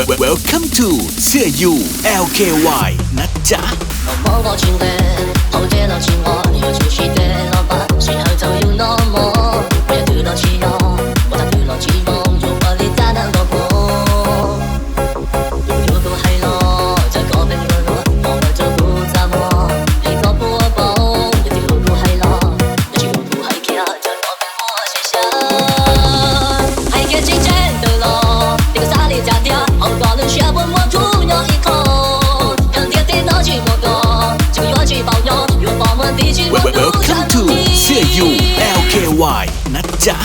Welcome to เสื้อ U LKY นะจ๊ะ我我情的，好的了情我，有出息的老板，谁还就有那么，我也对了起哟，我他对了起梦，如果你大难过不，如果还了，这个病人我，我们就不怎么，你个不保，你的如果还了，你就不还看，这个病我写下，还给真正的了，那个啥里家的，好多人学问我主要一口。Welcome to เสื้อ U LKY นะจ๊ะ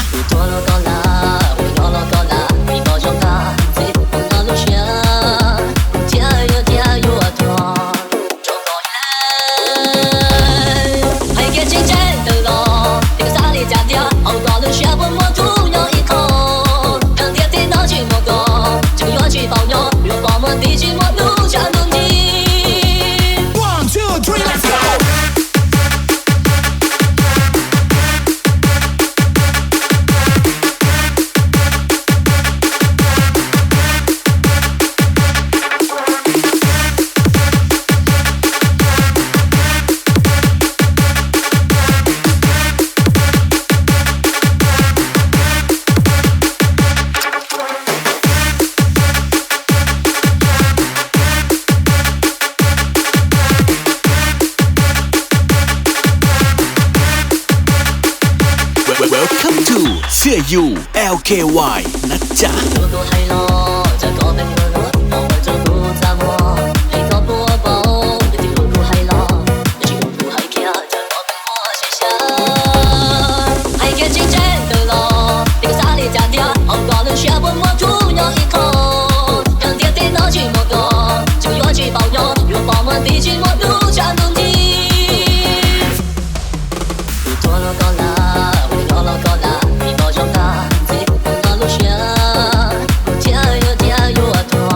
Welcome to เสื้อ U LKY นะจ๊ะ我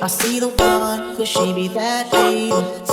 I see the one, could she be that babe?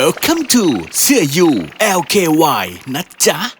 Welcome to เสื้อยู LKY นะจ๊ะ